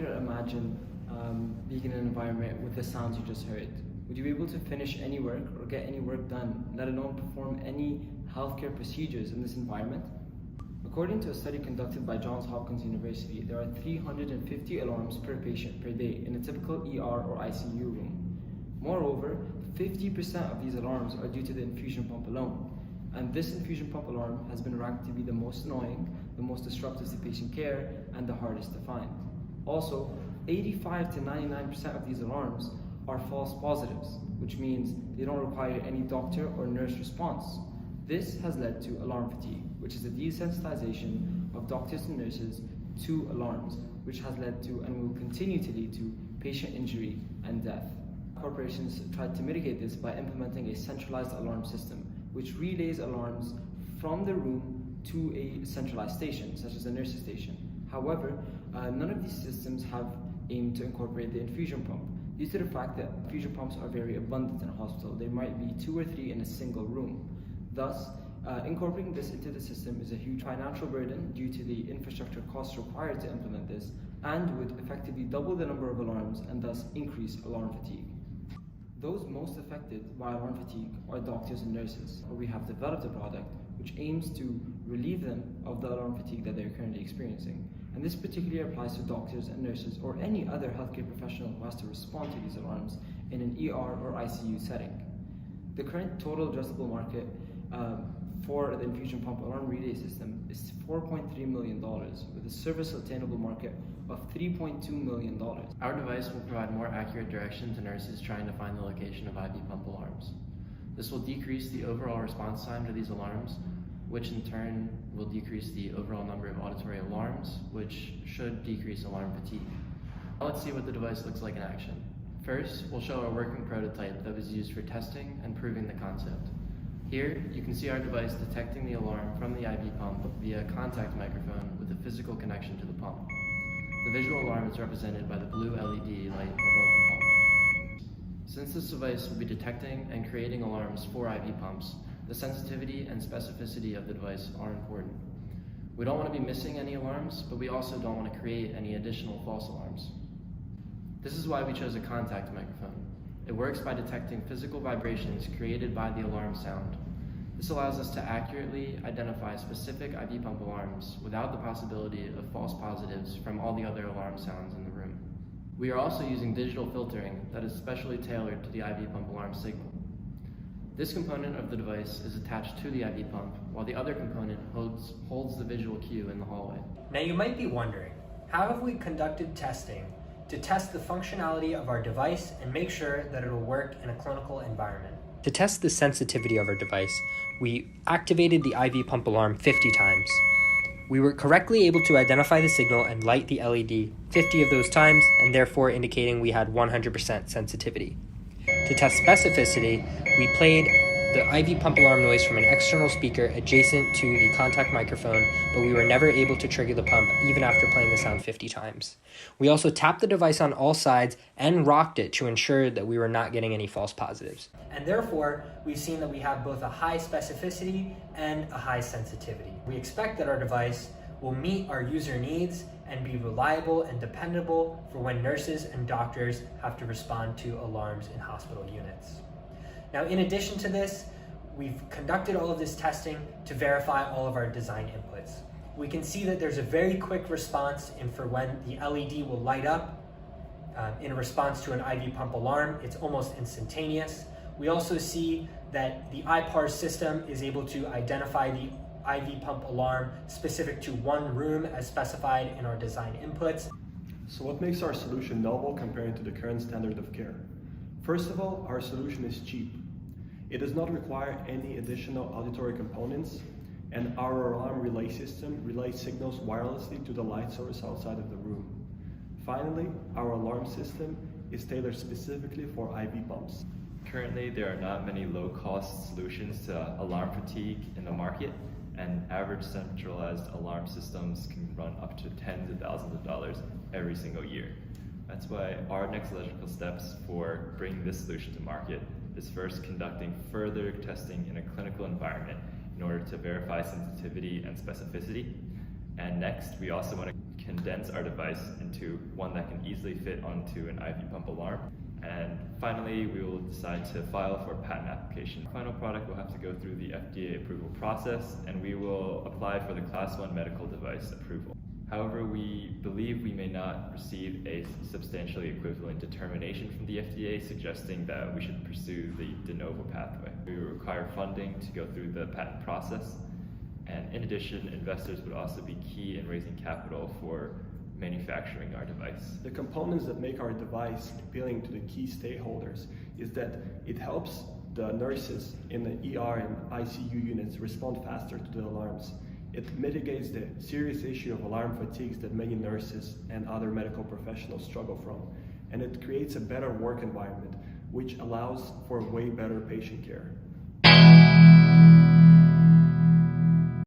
you to imagine being in an environment with the sounds you just heard. Would you be able to finish any work or get any work done, let alone perform any healthcare procedures in this environment? According to a study conducted by Johns Hopkins University, there are 350 alarms per patient per day in a typical ER or ICU room. Moreover, 50% of these alarms are due to the infusion pump alone. And this infusion pump alarm has been ranked to be the most annoying, the most disruptive to patient care, and the hardest to find. Also, 85 to 99% of these alarms are false positives, which means they don't require any doctor or nurse response. This has led to alarm fatigue, which is the desensitization of doctors and nurses to alarms, which has led to and will continue to lead to patient injury and death. Corporations tried to mitigate this by implementing a centralized alarm system, which relays alarms from the room to a centralized station, such as a nurse's station. However, none of these systems have aimed to incorporate the infusion pump, due to the fact that infusion pumps are very abundant in a hospital. There might be 2 or 3 in a single room. Thus, incorporating this into the system is a huge financial burden due to the infrastructure costs required to implement this, and would effectively double the number of alarms and thus increase alarm fatigue. Those most affected by alarm fatigue are doctors and nurses, where we have developed a product which aims to relieve them of the alarm fatigue that they're currently experiencing. And this particularly applies to doctors and nurses or any other healthcare professional who has to respond to these alarms in an ER or ICU setting. The current total addressable market for the infusion pump alarm relay system is $4.3 million, with a service attainable market of $3.2 million. Our device will provide more accurate direction to nurses trying to find the location of IV pump alarms. This will decrease the overall response time to these alarms, which in turn will decrease the overall number of auditory alarms, which should decrease alarm fatigue. Now let's see what the device looks like in action. First, we'll show our working prototype that was used for testing and proving the concept. Here, you can see our device detecting the alarm from the IV pump via a contact microphone with a physical connection to the pump. The visual alarm is represented by the blue LED light above the pump. Since this device will be detecting and creating alarms for IV pumps, the sensitivity and specificity of the device are important. We don't want to be missing any alarms, but we also don't want to create any additional false alarms. This is why we chose a contact microphone. It works by detecting physical vibrations created by the alarm sound. This allows us to accurately identify specific IV pump alarms without the possibility of false positives from all the other alarm sounds in the room. We are also using digital filtering that is specially tailored to the IV pump alarm signal. This component of the device is attached to the IV pump, while the other component holds the visual cue in the hallway. Now you might be wondering, how have we conducted testing to test the functionality of our device and make sure that it'll work in a clinical environment? To test the sensitivity of our device, we activated the IV pump alarm 50 times. We were correctly able to identify the signal and light the LED 50 of those times, and therefore indicating we had 100% sensitivity. To test specificity, we played the IV pump alarm noise from an external speaker adjacent to the contact microphone, but we were never able to trigger the pump even after playing the sound 50 times. We also tapped the device on all sides and rocked it to ensure that we were not getting any false positives. And therefore, we've seen that we have both a high specificity and a high sensitivity. We expect that our device will meet our user needs and be reliable and dependable for when nurses and doctors have to respond to alarms in hospital units. Now, in addition to this, we've conducted all of this testing to verify all of our design inputs. We can see that there's a very quick response for when the LED will light up in response to an IV pump alarm. It's almost instantaneous. We also see that the IPAR system is able to identify the IV pump alarm specific to one room as specified in our design inputs. So what makes our solution novel compared to the current standard of care? First of all, our solution is cheap. It does not require any additional auditory components, and our alarm relay system relays signals wirelessly to the light source outside of the room. Finally, our alarm system is tailored specifically for IV pumps. Currently, there are not many low-cost solutions to alarm fatigue in the market, and average centralized alarm systems can run up to tens of thousands of dollars every single year. That's why our next logical steps for bringing this solution to market is first conducting further testing in a clinical environment in order to verify sensitivity and specificity. And next, we also want to condense our device into one that can easily fit onto an IV pump alarm. And finally, we will decide to file for a patent application. The final product will have to go through the FDA approval process, and we will apply for the Class 1 medical device approval. However, we believe we may not receive a substantially equivalent determination from the FDA, suggesting that we should pursue the de novo pathway. We will require funding to go through the patent process, and in addition, investors would also be key in raising capital for manufacturing our device. The components that make our device appealing to the key stakeholders is that it helps the nurses in the ER and ICU units respond faster to the alarms. It mitigates the serious issue of alarm fatigues that many nurses and other medical professionals struggle from. And it creates a better work environment, which allows for way better patient care.